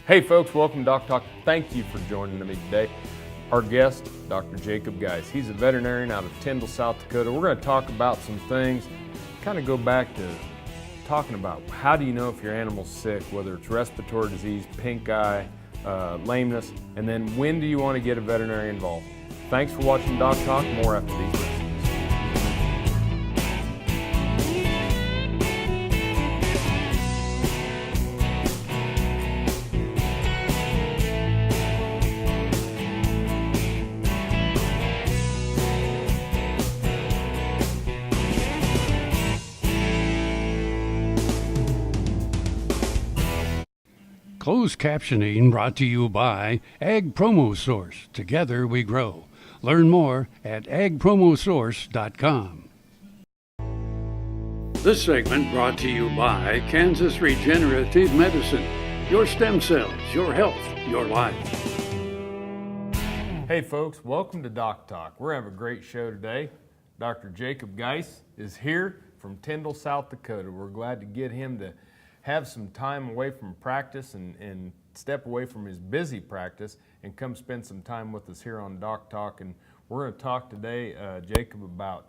Hey folks, welcome to Doc Talk. Thank you for joining me today. Our guest, Dr. Jacob Guise. He's a veterinarian out of Tyndall, South Dakota. We're going to talk about some things, kind of go back to talking about how do you know if your animal's sick, whether it's respiratory disease, pink eye, lameness, and then when do you want to get a veterinarian involved. Thanks for watching Doc Talk. More after these messages. Closed captioning brought to you by Ag Promo Source. Together we grow. Learn more at agpromosource.com. This segment brought to you by Kansas Regenerative Medicine. Your stem cells, your health, your life. Hey folks, welcome to Doc Talk. We're having a great show today. Dr. Jacob Guise is here from Tyndall, South Dakota. We're glad to get him to have some time away from practice and step away from his busy practice and come spend some time with us here on Doc Talk. And we're going to talk today, Jacob, about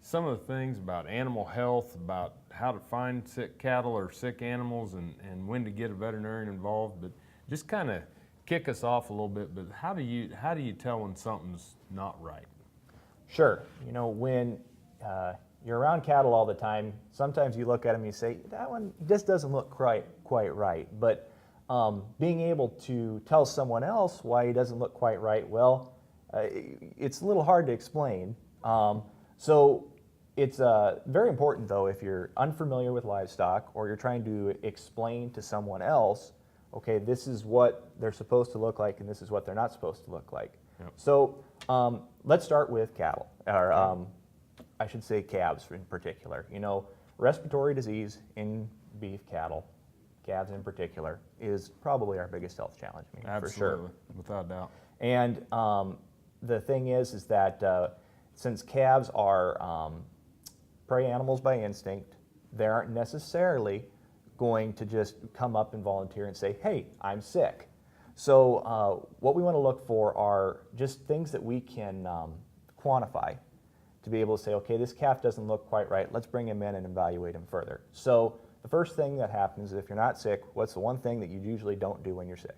some of the things about animal health, about how to find sick cattle or sick animals and when to get a veterinarian involved. But just kind of kick us off a little bit, but how do you tell when something's not right? Sure. You know, when you're around cattle all the time, sometimes you look at them and you say, that one just doesn't look quite right. But being able to tell someone else why he doesn't look quite right, well, it's a little hard to explain. So it's very important, though, if you're unfamiliar with livestock or you're trying to explain to someone else, okay, this is what they're supposed to look like and this is what they're not supposed to look like. Yep. So let's start with cattle, or I should say calves in particular. You know, respiratory disease in beef cattle, calves in particular, is probably our biggest health challenge. I mean, absolutely, for sure. Without doubt. And the thing is that since calves are prey animals by instinct, they aren't necessarily going to just come up and volunteer and say, hey, I'm sick. So what we want to look for are just things that we can quantify to be able to say, okay, this calf doesn't look quite right. Let's bring him in and evaluate him further. So the first thing that happens is if you're not sick, what's the one thing that you usually don't do when you're sick?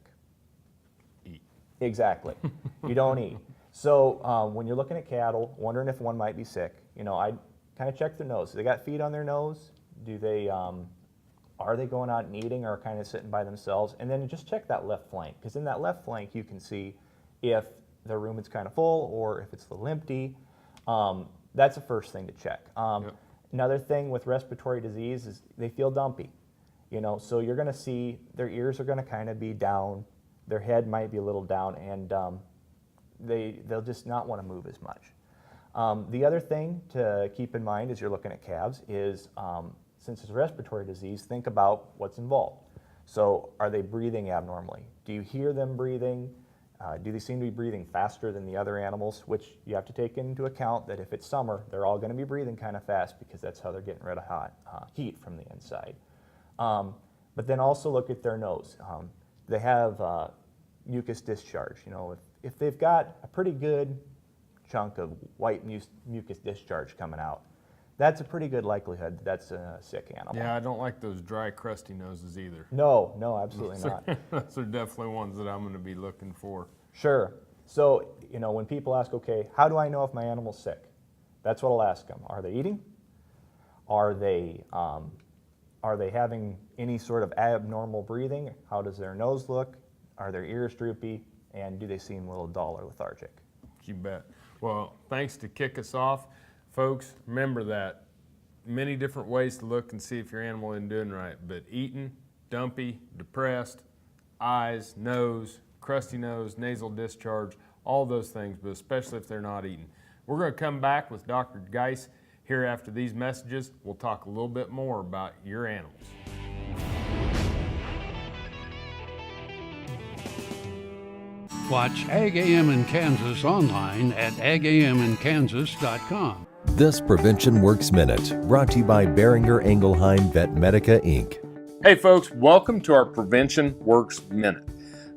Eat. Exactly. You don't eat. So when you're looking at cattle, wondering if one might be sick, you know, I kind of check their nose. Do they got feet on their nose? Do they, are they going out and eating or kind of sitting by themselves? And then just check that left flank, because in that left flank you can see if the rumen's kind of full or if it's a little empty. That's the first thing to check. Yep. Another thing with respiratory disease is they feel dumpy. You know, so you're going to see their ears are going to kind of be down, their head might be a little down, and they'll just not want to move as much. The other thing to keep in mind as you're looking at calves is since it's respiratory disease, think about what's involved. So are they breathing abnormally? Do you hear them breathing? Do they seem to be breathing faster than the other animals? Which you have to take into account that if it's summer, they're all going to be breathing kind of fast because that's how they're getting rid of heat from the inside. But then also look at their nose. They have mucus discharge. You know, if they've got a pretty good chunk of white mucus discharge coming out, that's a pretty good likelihood that's a sick animal. Yeah, I don't like those dry, crusty noses either. No, absolutely not. Those are definitely ones that I'm going to be looking for. Sure. So, you know, when people ask, okay, how do I know if my animal's sick? That's what I'll ask them. Are they eating? Are they having any sort of abnormal breathing? How does their nose look? Are their ears droopy? And do they seem a little dull or lethargic? You bet. Well, thanks to kick us off. Folks, remember that many different ways to look and see if your animal isn't doing right, but eating, dumpy, depressed, eyes, nose, crusty nose, nasal discharge, all those things, but especially if they're not eating. We're going to come back with Dr. Guise here after these messages. We'll talk a little bit more about your animals. Watch Ag AM in Kansas online at agaminkansas.com. This Prevention Works Minute, brought to you by Beringer Ingelheim Vet Medica, Inc. Hey folks, welcome to our Prevention Works Minute.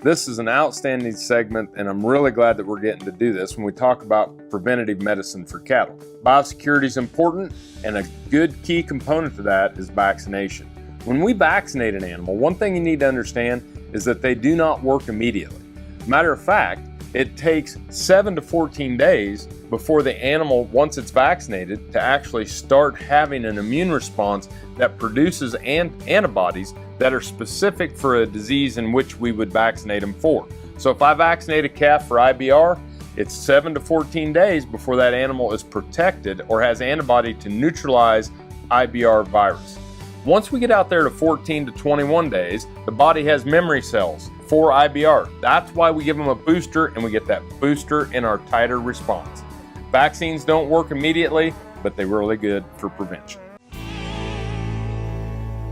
this is an outstanding segment, and I'm really glad that we're getting to do this when we talk about preventative medicine for cattle. Biosecurity is important, and a good key component to that is vaccination. When we vaccinate an animal, one thing you need to understand is that they do not work immediately. Matter of fact, it takes 7 to 14 days before the animal, once it's vaccinated, to actually start having an immune response that produces antibodies that are specific for a disease in which we would vaccinate them for. So if I vaccinate a calf for IBR, it's 7 to 14 days before that animal is protected or has antibody to neutralize IBR virus. Once we get out there to 14 to 21 days, the body has memory cells for IBR. That's why we give them a booster, and we get that booster in our titer response. Vaccines don't work immediately, but they're really good for prevention.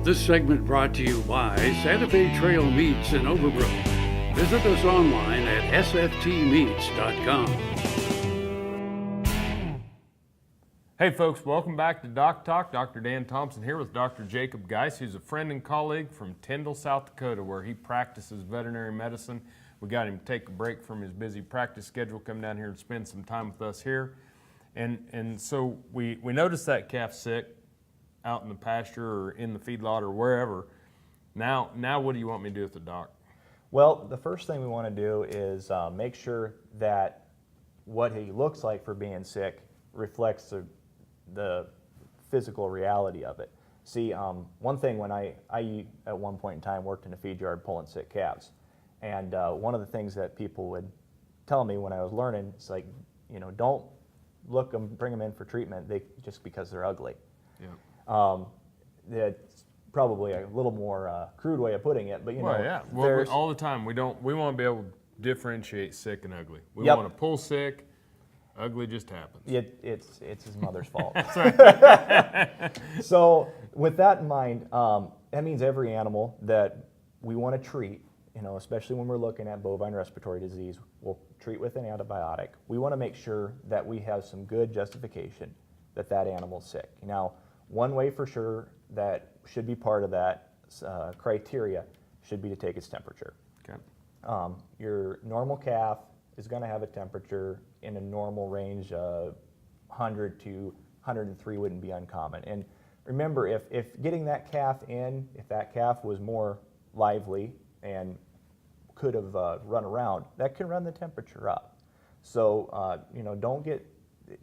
This segment brought to you by Santa Fe Trail Meats in Overbrook. Visit us online at sftmeats.com. Hey folks, welcome back to Doc Talk. Dr. Dan Thompson here with Dr. Jacob Guise, who's a friend and colleague from Tyndall, South Dakota, where he practices veterinary medicine. We got him to take a break from his busy practice schedule, come down here and spend some time with us here. And so we noticed that calf sick out in the pasture or in the feedlot or wherever. Now what do you want me to do with the doc? Well, the first thing we want to do is make sure that what he looks like for being sick reflects the physical reality of it. See, one thing when I at one point in time worked in a feed yard pulling sick calves, and one of the things that people would tell me when I was learning, it's like, don't bring them in for treatment just because they're ugly. Yeah. That's probably a little more crude way of putting it, but Well, all the time we want to be able to differentiate sick and ugly. We Yep. want to pull sick. Ugly just happens. It's his mother's fault. That's right. So with that in mind, that means every animal that we want to treat, especially when we're looking at bovine respiratory disease, we'll treat with an antibiotic. We want to make sure that we have some good justification that that animal's sick. Now, one way for sure that should be part of that criteria should be to take its temperature. Okay. Your normal calf is going to have a temperature in a normal range of 100 to 103 wouldn't be uncommon. And remember, if getting that calf in, if that calf was more lively and could have run around, that can run the temperature up. So, don't get,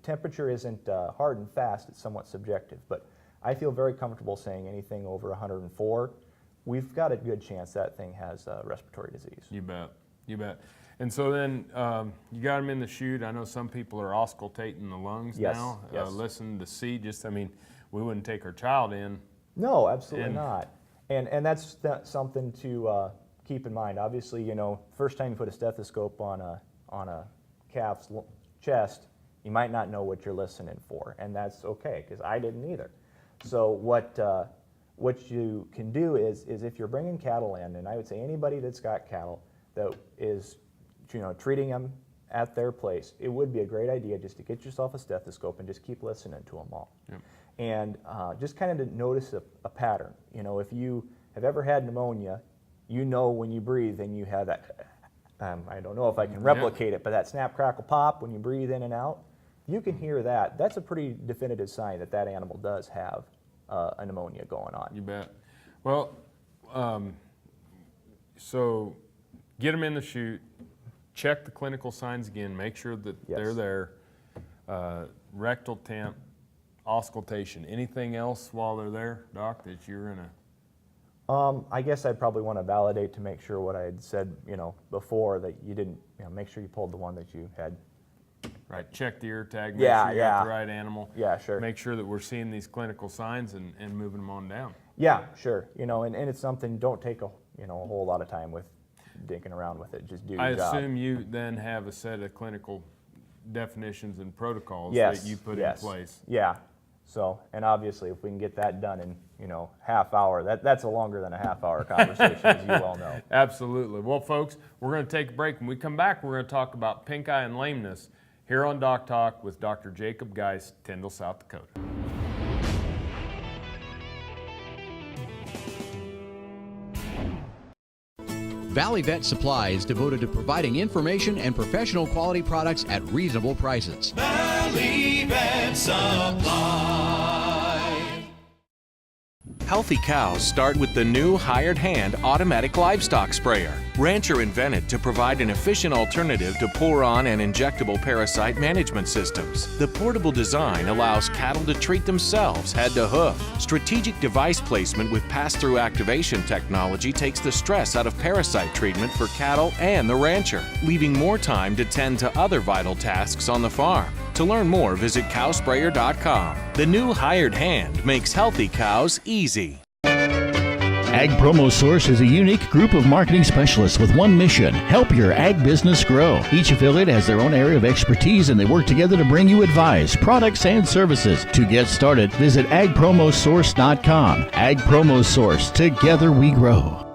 temperature isn't hard and fast, it's somewhat subjective, but I feel very comfortable saying anything over 104, we've got a good chance that thing has respiratory disease. You bet. You bet. And so then you got them in the chute. I know some people are auscultating the lungs now. Yes. Listen to see. We wouldn't take our child in. No, absolutely not. And that's something to keep in mind. Obviously, first time you put a stethoscope on a calf's chest, you might not know what you're listening for, and that's okay, because I didn't either. So what you can do is if you're bringing cattle in, and I would say anybody that's got cattle that is treating them at their place, it would be a great idea just to get yourself a stethoscope and just keep listening to them all. Yep. And just kind of to notice a pattern. If you have ever had pneumonia, when you breathe and you have that, I don't know if I can replicate it, but that snap, crackle, pop when you breathe in and out, you can hear that. That's a pretty definitive sign that animal does have a pneumonia going on. You bet. Well, so get them in the chute, check the clinical signs again, make sure that they're there. Rectal temp, auscultation. Anything else while they're there, Doc, that you're gonna? I guess I'd probably want to validate to make sure what I had said, before, that you didn't, make sure you pulled the one that you had. Right, check the ear tag, make Yeah, sure you got the right animal. Yeah, sure. Make sure that we're seeing these clinical signs and moving them on down. Yeah, sure. And it's something, don't take a whole lot of time with dinking around with it. Just do your job. I assume you then have a set of clinical definitions and protocols Yes, that you put in place. Yeah. So, and obviously if we can get that done in, half hour, that's a longer than a half hour conversation, as you well know. Absolutely. Well, folks, we're going to take a break. When we come back, we're going to talk about pink eye and lameness here on Doc Talk with Dr. Jacob Guise, Tyndall, South Dakota. Valley Vet Supply is devoted to providing information and professional quality products at reasonable prices. Valley Vet Supply. Healthy cows start with the new hired hand automatic livestock sprayer. Rancher invented to provide an efficient alternative to pour-on and injectable parasite management systems. The portable design allows cattle to treat themselves head to hoof. Strategic device placement with pass-through activation technology takes the stress out of parasite treatment for cattle and the rancher, leaving more time to tend to other vital tasks on the farm. To learn more, visit cowsprayer.com. The new hired hand makes healthy cows easy. Ag Promo Source is a unique group of marketing specialists with one mission: help your ag business grow. Each affiliate has their own area of expertise, and they work together to bring you advice, products, and services. To get started, visit agpromosource.com. Ag Promo Source. Together we grow.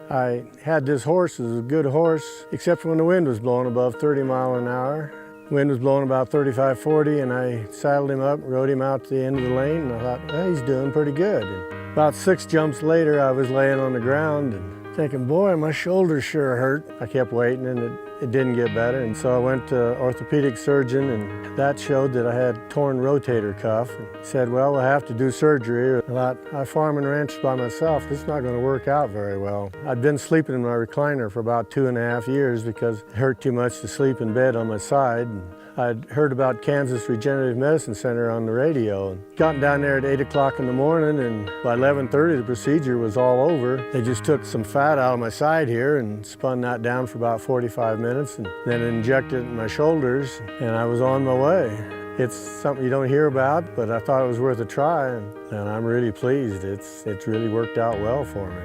I had this horse. It was a good horse, except for when the wind was blowing above 30 miles an hour. Wind was blowing about 35, 40, and I saddled him up, rode him out to the end of the lane, and I thought, well, he's doing pretty good. And about 6 jumps later, I was laying on the ground and thinking, boy, my shoulders sure hurt. I kept waiting, and it didn't get better, and so I went to orthopedic surgeon, and that showed that I had torn rotator cuff. And he said, well, we'll have to do surgery. I thought, I farm and ranch by myself. This is not going to work out very well. I'd been sleeping in my recliner for about 2.5 years because it hurt too much to sleep in bed on my side. I'd heard about Kansas Regenerative Medicine Center on the radio and gotten down there at 8 o'clock in the morning, and by 11:30 the procedure was all over. They just took some fat out of my side here and spun that down for about 45 minutes and then injected it in my shoulders, and I was on my way. It's something you don't hear about, but I thought it was worth a try, and I'm really pleased. It's really worked out well for me.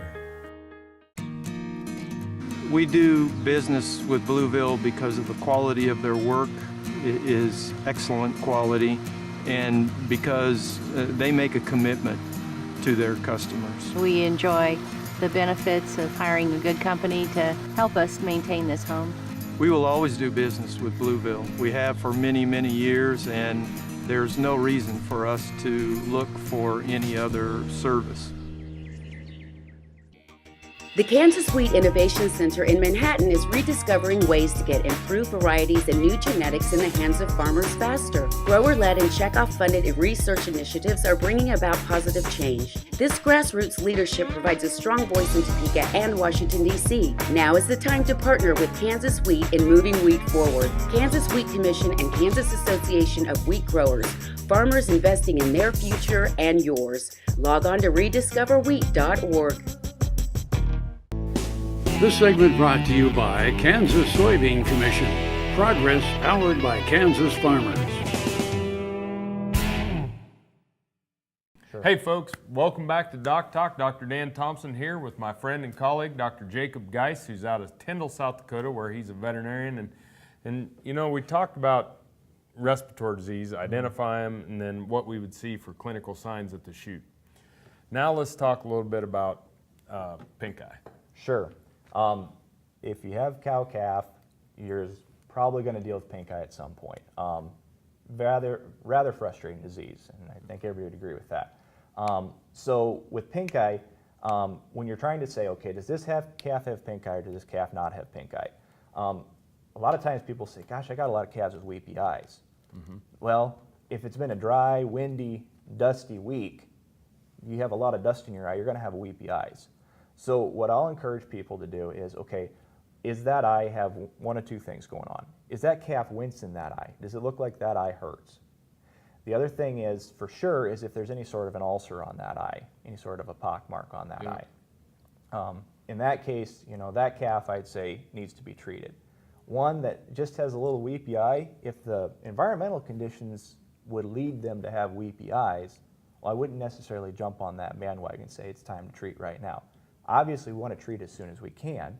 We do business with Blueville because of the quality of their work. It is excellent quality, and because they make a commitment to their customers. We enjoy the benefits of hiring a good company to help us maintain this home. We will always do business with Blueville. We have for many, many years, and there's no reason for us to look for any other service. The Kansas Wheat Innovation Center in Manhattan is rediscovering ways to get improved varieties and new genetics in the hands of farmers faster. Grower-led and checkoff-funded research initiatives are bringing about positive change. This grassroots leadership provides a strong voice in Topeka and Washington, D.C. Now is the time to partner with Kansas Wheat in moving wheat forward. Kansas Wheat Commission and Kansas Association of Wheat Growers. Farmers investing in their future and yours. Log on to rediscoverwheat.org. This segment brought to you by Kansas Soybean Commission. Progress powered by Kansas farmers. Sure. Hey folks, welcome back to Doc Talk. Dr. Dan Thompson here with my friend and colleague, Dr. Jacob Guise, who's out of Tyndall, South Dakota, where he's a veterinarian. And you know, we talked about respiratory disease, identify them, and then what we would see for clinical signs at the chute. Now let's talk a little bit about Pinkeye. Sure. If you have cow-calf, you're probably going to deal with Pinkeye at some point. Rather frustrating disease, and I think everybody would agree with that. So with Pinkeye, when you're trying to say, okay, does this calf have Pinkeye or does this calf not have Pinkeye? A lot of times people say, gosh, I got a lot of calves with weepy eyes. Mm-hmm. Well, if it's been a dry, windy, dusty week, you have a lot of dust in your eye, you're going to have weepy eyes. So what I'll encourage people to do is, okay, is that eye have one of two things going on? Is that calf wince in that eye? Does it look like that eye hurts? The other thing is, for sure, is if there's any sort of an ulcer on that eye, any sort of a pock mark on that eye. In that case, you know, that calf, I'd say, needs to be treated. One that just has a little weepy eye, if the environmental conditions would lead them to have weepy eyes, well, I wouldn't necessarily jump on that bandwagon and say it's time to treat right now. Obviously, we want to treat as soon as we can,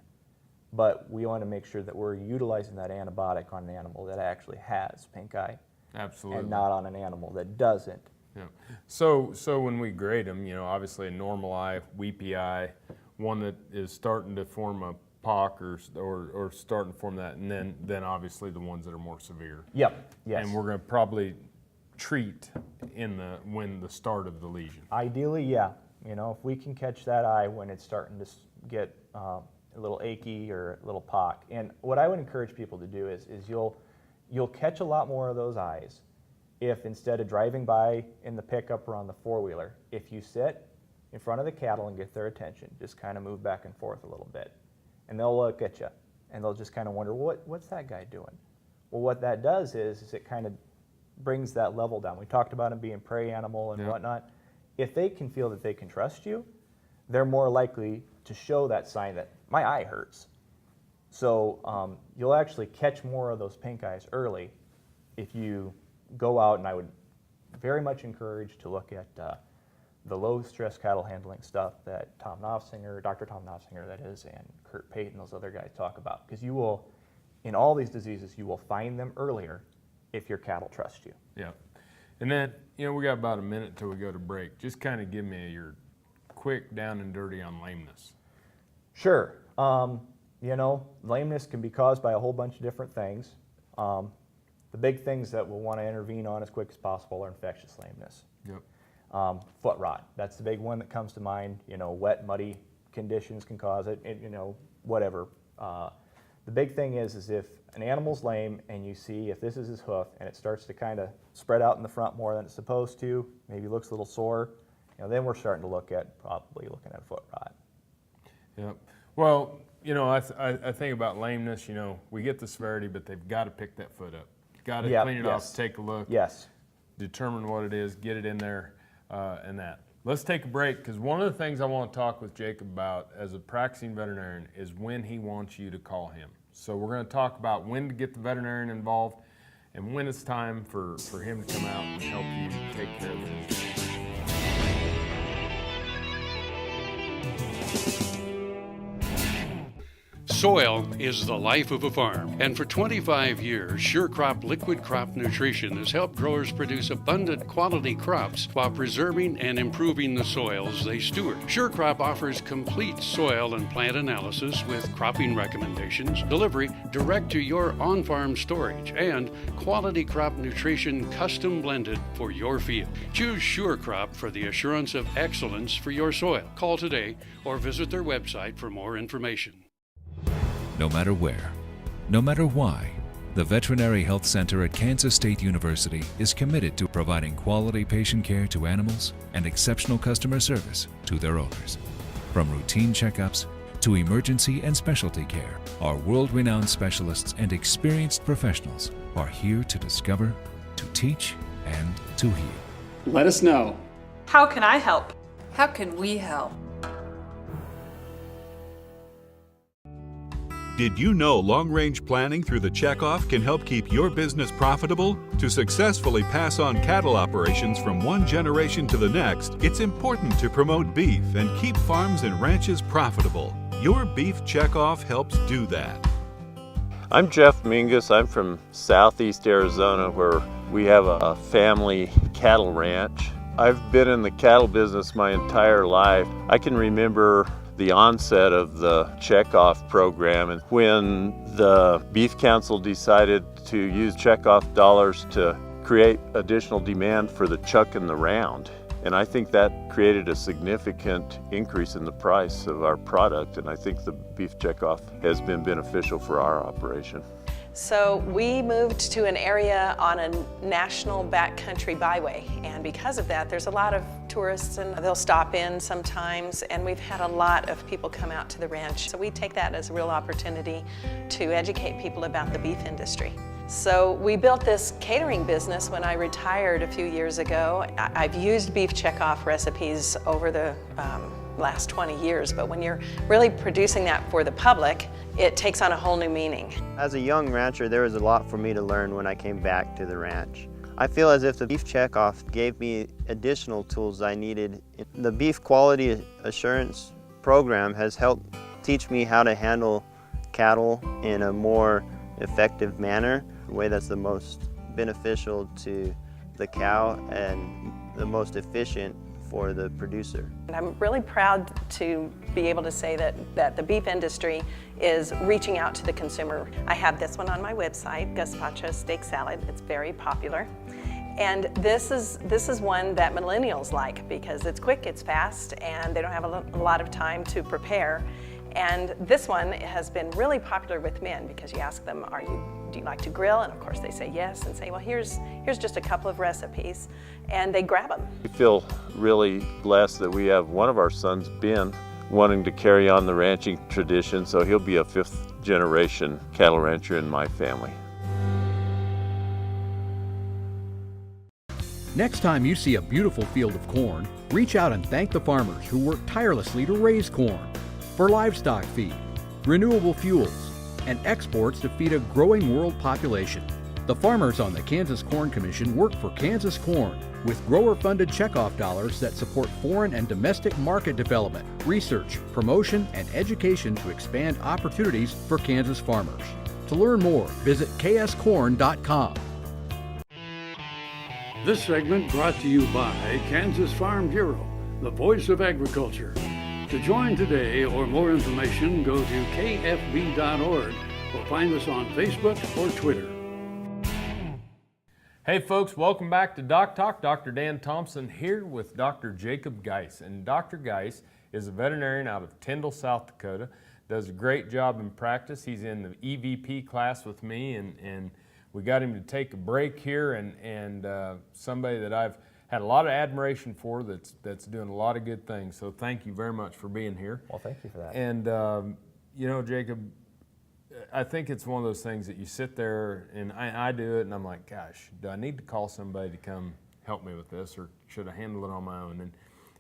but we want to make sure that we're utilizing that antibiotic on an animal that actually has Pinkeye. Absolutely. And not on an animal that doesn't. Yeah. So when we grade them, you know, obviously a normal eye, weepy eye, one that is starting to form a pock or starting to form that, and then obviously the ones that are more severe. Yep. Yes. And we're going to probably treat when the start of the lesion. Ideally, yeah. You know, if we can catch that eye when it's starting to get a little achy or a little pock. And what I would encourage people to do is you'll catch a lot more of those eyes if instead of driving by in the pickup or on the four-wheeler, if you sit in front of the cattle and get their attention, just kind of move back and forth a little bit. And they'll look at you and they'll just kind of wonder, what's that guy doing? Well, what that does is it kind of brings that level down. We talked about him being prey animal and whatnot. If they can feel that they can trust you, they're more likely to show that sign that my eye hurts. So you'll actually catch more of those pink eyes early if you go out, and I would very much encourage to look at the low-stress cattle handling stuff that Tom Knopfsinger, Dr. Tom Knopfsinger that is, and Kurt Payton, those other guys talk about. Because you will, in all these diseases, you will find them earlier if your cattle trust you. Yeah. And then, you know, we got about a minute till we go to break. Just kind of give me your quick down and dirty on lameness. Sure. You know, lameness can be caused by a whole bunch of different things. The big things that we'll want to intervene on as quick as possible are infectious lameness. Yep. Foot rot, that's the big one that comes to mind. You know, wet, muddy conditions can cause it, you know, whatever. The big thing is if an animal's lame and you see if this is his hoof and it starts to kind of spread out in the front more than it's supposed to, maybe looks a little sore, you know, then we're starting to look at foot rot. Yep. Well, you know, I think about lameness, you know, we get the severity, but they've got to pick that foot up. Got to clean it off, take a look, determine what it is, get it in there, and that. Let's take a break, because one of the things I want to talk with Jacob about as a practicing veterinarian is when he wants you to call him. So we're going to talk about when to get the veterinarian involved and when it's time for him to come out and help you take care of things. Soil is the life of a farm, and for 25 years, SureCrop Liquid Crop Nutrition has helped growers produce abundant quality crops while preserving and improving the soils they steward. SureCrop offers complete soil and plant analysis with cropping recommendations, delivery direct to your on-farm storage, and quality crop nutrition custom blended for your field. Choose SureCrop for the assurance of excellence for your soil. Call today or visit their website for more information. No matter where, no matter why, the Veterinary Health Center at Kansas State University is committed to providing quality patient care to animals and exceptional customer service to their owners. From routine checkups to emergency and specialty care, our world-renowned specialists and experienced professionals are here to discover, to teach, and to heal. Let us know. How can I help? How can we help? Did you know long-range planning through the checkoff can help keep your business profitable? To successfully pass on cattle operations from one generation to the next, it's important to promote beef and keep farms and ranches profitable. Your beef checkoff helps do that. I'm Jeff Mingus. I'm from southeast Arizona, where we have a family cattle ranch. I've been in the cattle business my entire life. I can remember the onset of the checkoff program, and when the Beef Council decided to use checkoff dollars to create additional demand for the chuck and the round. And I think that created a significant increase in the price of our product, and I think the beef checkoff has been beneficial for our operation. So we moved to an area on a national backcountry byway, and because of that there's a lot of tourists and they'll stop in sometimes, and we've had a lot of people come out to the ranch. So we take that as a real opportunity to educate people about the beef industry. So we built this catering business when I retired a few years ago. I've used beef checkoff recipes over the last 20 years, but when you're really producing that for the public, it takes on a whole new meaning. As a young rancher, there was a lot for me to learn when I came back to the ranch. I feel as if the beef checkoff gave me additional tools I needed. The beef quality assurance program has helped teach me how to handle cattle in a more effective manner, a way that's the most beneficial to the cow and the most efficient for the producer. And I'm really proud to be able to say that the beef industry is reaching out to the consumer. I have this one on my website, Gazpacho steak salad. It's very popular. And this is one that millennials like because it's quick, it's fast, and they don't have a lot of time to prepare. And this one has been really popular with men because you ask them, do you like to grill? And of course they say yes, and say, well, here's just a couple of recipes, and they grab them. We feel really blessed that we have one of our sons, Ben, wanting to carry on the ranching tradition, so he'll be a 5th generation cattle rancher in my family. Next time you see a beautiful field of corn, reach out and thank the farmers who work tirelessly to raise corn for livestock feed, renewable fuels, and exports to feed a growing world population. The farmers on the Kansas Corn Commission work for Kansas Corn with grower-funded checkoff dollars that support foreign and domestic market development, research, promotion, and education to expand opportunities for Kansas farmers. To learn more, visit kscorn.com. This segment brought to you by Kansas Farm Bureau, the voice of agriculture. To join today or more information, go to kfb.org or find us on Facebook or Twitter. Hey folks, welcome back to Doc Talk. Dr. Dan Thompson here with Dr. Jacob Guise. And Dr. Guise is a veterinarian out of Tyndall, South Dakota. Does a great job in practice. He's in the EVP class with me, and we got him to take a break here, and somebody that I've had a lot of admiration for that's doing a lot of good things. So thank you very much for being here. Well, thank you for that. And you know, Jacob, I think it's one of those things that you sit there, and I do it, and I'm like, gosh, do I need to call somebody to come help me with this, or should I handle it on my own? And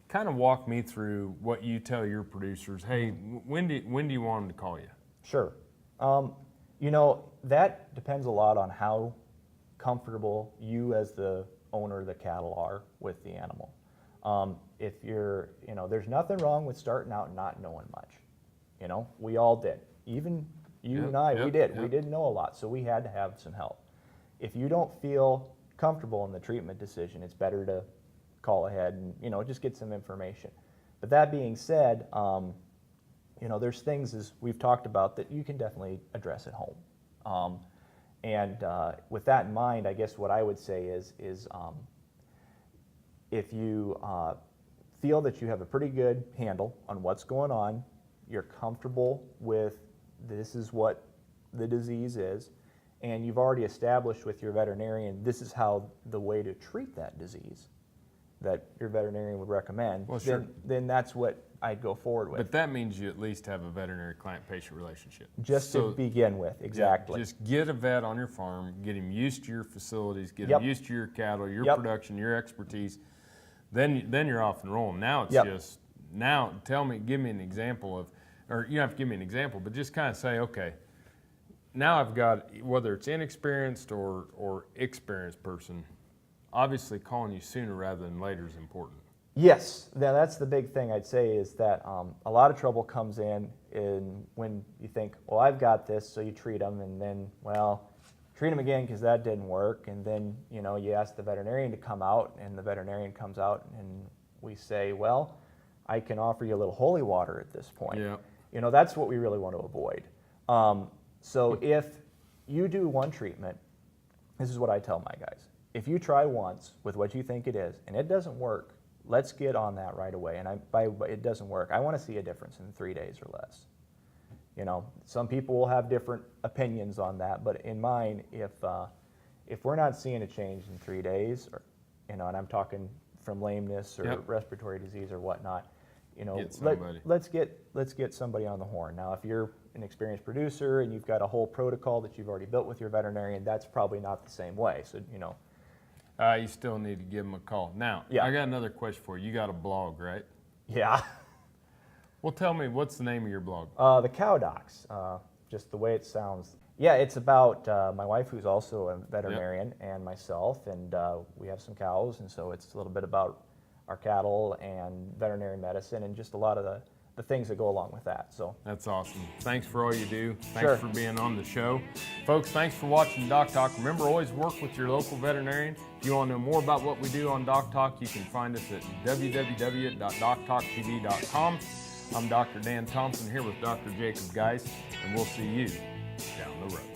kind of walk me through what you tell your producers. Hey, when do you want them to call you? Sure. You know, that depends a lot on how comfortable you as the owner of the cattle are with the animal. If you're, you know, there's nothing wrong with starting out and not knowing much. You know, we all did. Even you and I, we did. We didn't know a lot, so we had to have some help. If you don't feel comfortable in the treatment decision, it's better to call ahead and, you know, just get some information. But that being said, you know, there's things, as we've talked about, that you can definitely address at home. With that in mind, I guess what I would say is if you feel that you have a pretty good handle on what's going on, you're comfortable with this is what the disease is, and you've already established with your veterinarian this is how the way to treat that disease that your veterinarian would recommend, well, sure. then that's what I'd go forward with. But that means you at least have a veterinary client-patient relationship. Just to begin with, exactly. Yeah, just get a vet on your farm, get him used to your facilities, get him used to your cattle, your production, your expertise. Then you're off and rolling. Now it's just, now give me an example of, or you don't have to give me an example, but just kind of say, okay, now I've got, whether it's inexperienced or experienced person, obviously calling you sooner rather than later is important. Yes, now that's the big thing I'd say is that a lot of trouble comes in when you think, well, I've got this, so you treat them, and then, well, treat them again because that didn't work, and then, you know, you ask the veterinarian to come out, and the veterinarian comes out, and we say, well, I can offer you a little holy water at this point. Yeah. You know, that's what we really want to avoid. So if you do one treatment, this is what I tell my guys. If you try once with what you think it is, and it doesn't work, let's get on that right away. And by it doesn't work, I want to see a difference in 3 days or less. You know, some people will have different opinions on that, but in mine, if we're not seeing a change in 3 days, or, you know, and I'm talking from lameness or respiratory disease or whatnot, you know, let's get somebody on the horn. Now, if you're an experienced producer and you've got a whole protocol that you've already built with your veterinarian, that's probably not the same way. So, you know. You still need to give them a call. Now, I got another question for you. You got a blog, right? Yeah. Well, tell me, what's the name of your blog? The Cow Docs, just the way it sounds. Yeah, it's about my wife, who's also a veterinarian, and myself, and we have some cows, and so it's a little bit about our cattle and veterinary medicine and just a lot of the things that go along with that. So that's awesome. Thanks for all you do. Thanks for being on the show. Folks, thanks for watching Doc Talk. Remember, always work with your local veterinarian. If you want to know more about what we do on Doc Talk, you can find us at www.doctalktv.com. I'm Dr. Dan Thompson here with Dr. Jacob Guise, and we'll see you down the road.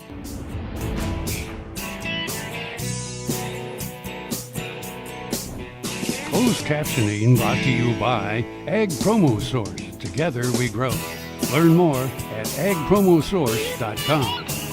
Closed captioning brought to you by Ag Promo Source. Together we grow. Learn more at agpromosource.com.